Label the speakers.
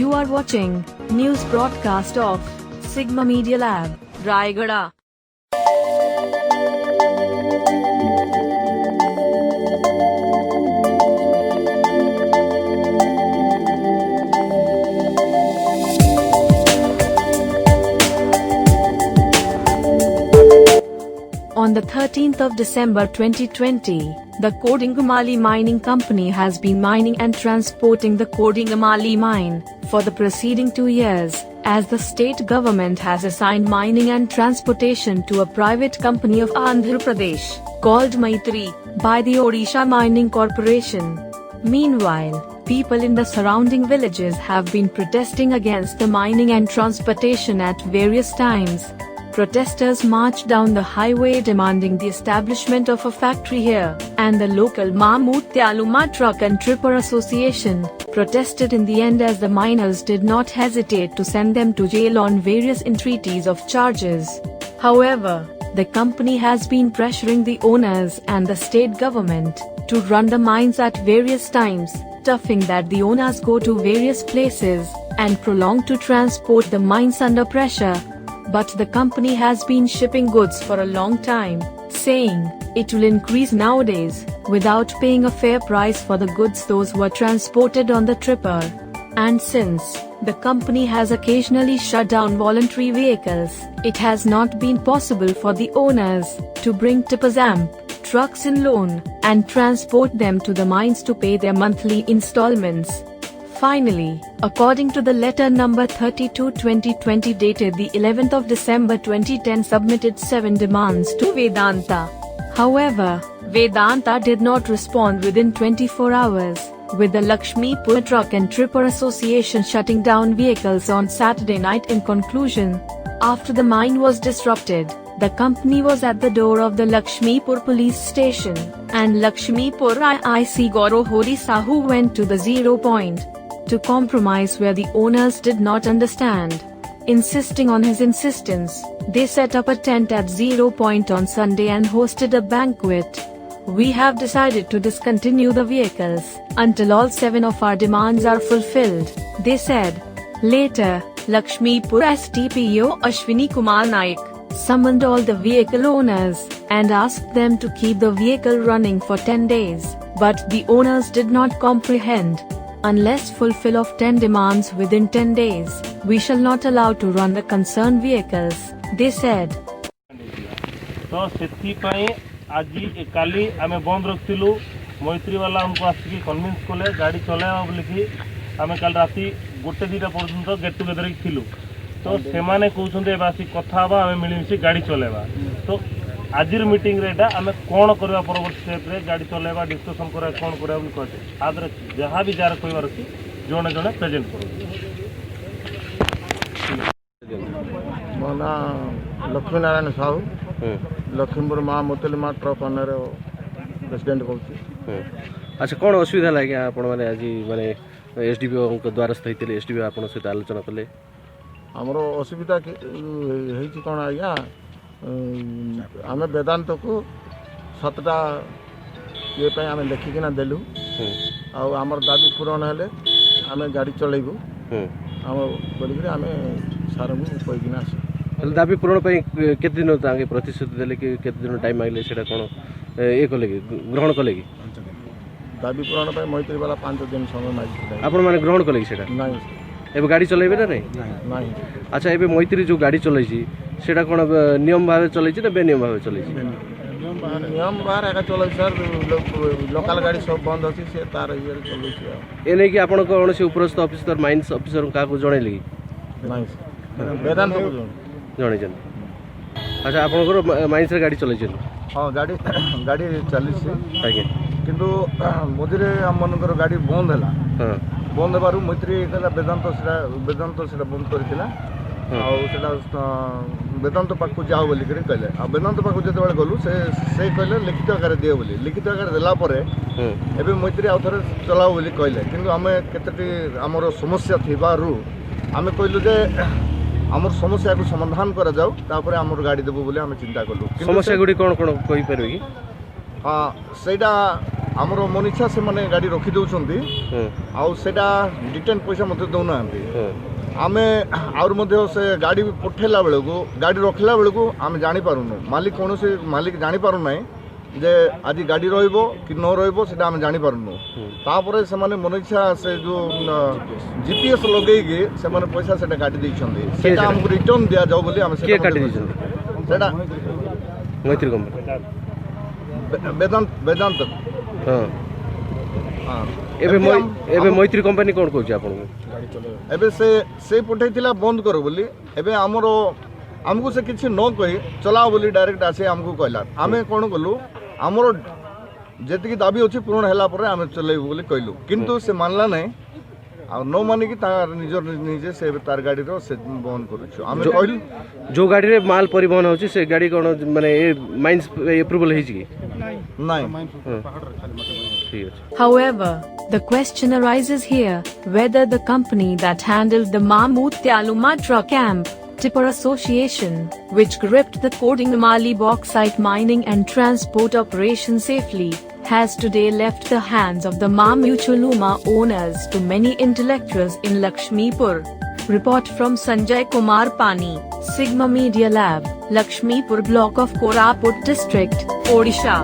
Speaker 1: You are watching news broadcast of Sigma Media Lab, Rayagada. On the 13th of December 2020, the Kodingamali Mining Company has been mining and transporting the Kodingamali mine for the preceding 2 years, as the state government has assigned mining and transportation to a private company of Andhra Pradesh, called Maitri, by the Odisha Mining Corporation. Meanwhile, people in the surrounding villages have been protesting against the mining and transportation at various times. Protesters marched down the highway demanding the establishment of a factory here, and the local Mamuthyaluma Truck and Tripper Association protested in the end, as the miners did not hesitate to send them to jail on various entreaties of charges. However, the company has been pressuring the owners and the state government to run the mines at various times, toughing that the owners go to various places and prolong to transport the mines under pressure. But the company has been shipping goods for a long time, saying it will increase nowadays, without paying a fair price for the goods those were transported on the tripper. And since the company has occasionally shut down voluntary vehicles, it has not been possible for the owners to bring tippers trucks in loan and transport them to the mines to pay their monthly installments. Finally, according to the letter number 32/2020 dated the 11th of December 2010, submitted 7 demands to Vedanta. However, Vedanta did not respond within 24 hours, with the Lakshmipur Truck and Tripper Association shutting down vehicles on Saturday night. In conclusion, after the mine was disrupted, the company was at the door of the Lakshmipur police station, and Lakshmipur IIC Gaurav Hori Sahu went to the 0 point to compromise, where the owners did not understand. Insisting on his insistence, they set up a tent at 0 point on Sunday and hosted a banquet. We have decided to discontinue the vehicles until all 7 of our demands are fulfilled, they said. Later, Lakshmipur STPO Ashwini Kumar Naik summoned all the vehicle owners and asked them to keep the vehicle running for 10 days, but the owners did not comprehend. Unless fulfill of 10 demands within 10 days, we shall not allow to run the concerned vehicles, they said.
Speaker 2: तो सेति पई आजी काली आमे बंद रखथिलु मैत्री वाला हमको आसी कन्विंस कोले गाड़ी चलावा बोली कि आमे काल राती 1-2 पर्यंत गेट टुगेदर थिलु तो से माने कहउछन्ते बासी कथा बा आमे मिलिमिसि गाड़ी चलावा तो आजिर मीटिंग रेटा आमे कोन करबा परवर्ती स्टेप रे गाड़ी चलावा डिस्कशन करा कोन करा बोली कहते आदर जहां भी जार कहबार अछि जणे जणे प्रेजेंट करू।
Speaker 3: मोना लक्ष्मी नारायण साहू लक्ष्मीपुर माँ मोतेलीमा ट्रक ओनर प्रेसिडेंट कहूँ।
Speaker 4: अच्छा कौन असुविधा लगे आपण मैंने आज माने एसडीपीओ द्वारस्थ होते एसडीपीओ आप सहित आलोचना कले
Speaker 3: आमर असुविधा कौन आज्ञा आम वेदांत को 7टा ये आम लिखिकिना देलु आमर दाबी पूरण हेले आम गाड़ी चलेबू आम बोलिक आम सार को कहीकिना आस
Speaker 4: दाबी पूरण केते दिन आगे प्रतिश्रुति देले कि केते दिन टाइम मांगले सेटा कोन ए कले कि ग्रहण कले कि
Speaker 3: दाबी पूरण पे मैत्री वाला 5 दिन समय मांगी
Speaker 4: आपण माने ग्रहण कले कि सेटा
Speaker 3: नहीं
Speaker 4: एबे गाड़ी चलेबे ना नहीं। अच्छा एबे मैत्री जो गाड़ी चलै छी सेटा कोन नियम भावे चलै छी ना बेनियम भावे चलै छी
Speaker 3: नियम बाहर एका चलै सर लोकल गाड़ी सब बंद अछि से तार इयर चलै छी
Speaker 4: एने कि आपण कोन से उपरस्थ ऑफिसर माइंस ऑफिसर का को जणैली
Speaker 3: नहीं वेदांत को
Speaker 4: जणे जन। अच्छा आपनकर माइंस रे गाड़ी चलै छी
Speaker 3: हां गाड़ी चली छी
Speaker 4: आगे
Speaker 3: किंतु मझे आम मनकर गाड़ी बंद है
Speaker 4: हां
Speaker 3: बंद हेबार मैत्री वेदांत से बंद करथिला वेदांत पाक जाओ बोली कहले वेदांत पाक जो गलु से कहले लिखित आकार दिए बोली लिखित आकार देलापर एवं मैत्री आउ थे चलाओ बोली कहले कि आम केतटी आमर समस्या थिबारु आम कहलु जे आमर समस्या को समाधान करा जाऊ तापर आमर गाड़ी देबु बोली आम चिंता कलु।
Speaker 4: समस्या गुडी कोन कोन कहि परबे कि
Speaker 3: हाँ सेटा ଆମର ମନିଚ୍ଛା ସେମାନେ ଗାଡ଼ି ରଖି ଦେଉଛନ୍ତି
Speaker 4: ହୁଁ
Speaker 3: ଆଉ ସେଇଟା ରିଟର୍ନ ପଇସା ମଧ୍ୟ ଦେଉନାହାନ୍ତି।
Speaker 4: ହୁଁ
Speaker 3: ଆମେ ଆହୁରି ମଧ୍ୟ ସେ ଗାଡ଼ି ପଠେଇଲା ବେଳକୁ ଗାଡ଼ି ରଖିଲା ବେଳକୁ ଆମେ ଜାଣିପାରୁନୁ, ମାଲିକ କୌଣସି ମାଲିକ ଜାଣିପାରୁନାହିଁ ଯେ ଆଜି ଗାଡ଼ି ରହିବ କି ନ ରହିବ ସେଇଟା ଆମେ ଜାଣିପାରୁନୁ। ତାପରେ ସେମାନେ ମନିଚ୍ଛା ସେ ଯେଉଁ GPS ଲଗେଇକି ସେମାନେ ପଇସା ସେଇଟା କାଟି ଦେଇଛନ୍ତି, ସେଇଟା ଆମକୁ ରିଟର୍ନ ଦିଆଯାଉ ବୋଲି ଆମେ
Speaker 4: କିଏ କାଟି ଦେଇଛନ୍ତି?
Speaker 3: ସେଇଟା
Speaker 4: ମୈତ୍ରୀ କମ୍ପାନୀ।
Speaker 3: ବେଦାନ୍ତ
Speaker 4: ହଁ
Speaker 3: ହଁ।
Speaker 4: ଏବେ ମୈତ୍ରୀ କମ୍ପାନୀ କ'ଣ କହୁଛି ଆପଣଙ୍କୁ?
Speaker 3: ଏବେ ସେ ପଠେଇଥିଲା ବନ୍ଦ କର ବୋଲି, ଏବେ ଆମକୁ ସେ କିଛି ନ କହି ଚଲାଅ ବୋଲି ଡାଇରେକ୍ଟ ଆସି ଆମକୁ କହିଲା। ଆମେ କ'ଣ କଲୁ, ଆମର ଯେତିକି ଦାବି ଅଛି ପୂରଣ ହେଲା ପରେ ଆମେ ଚଲେଇବୁ ବୋଲି କହିଲୁ, କିନ୍ତୁ ସେ ମାନିଲା ନାହିଁ। ଆଉ ନ ମାନିକି ନିଜେ ସେ ତାର ଗାଡ଼ିର ସେ ବନ୍ଦ କରୁଛୁ। ଆମେ କହିଲୁ
Speaker 4: ଯେଉଁ ଗାଡ଼ିରେ ମାଲ ପରିବହନ ହେଉଛି ସେ ଗାଡ଼ି କ'ଣ ମାନେ ଏ ମାଇନ୍ସ ଏପ୍ରୁଭାଲ୍ ହେଇଛି କି?
Speaker 3: ନାଇଁ।
Speaker 4: ଠିକ୍ ଅଛି।
Speaker 1: However, the question arises here whether the company that handled the Mamuthyalumatra Camp Tipper Association, which gripped the Kodingamali bauxite mining and transport operation safely, has today left the hands of the Mamuchuluma owners to many intellectuals in Lakshmipur. Report from Sanjay Kumar Pani, Sigma Media Lab, Lakshmipur block of Koraput district, Odisha.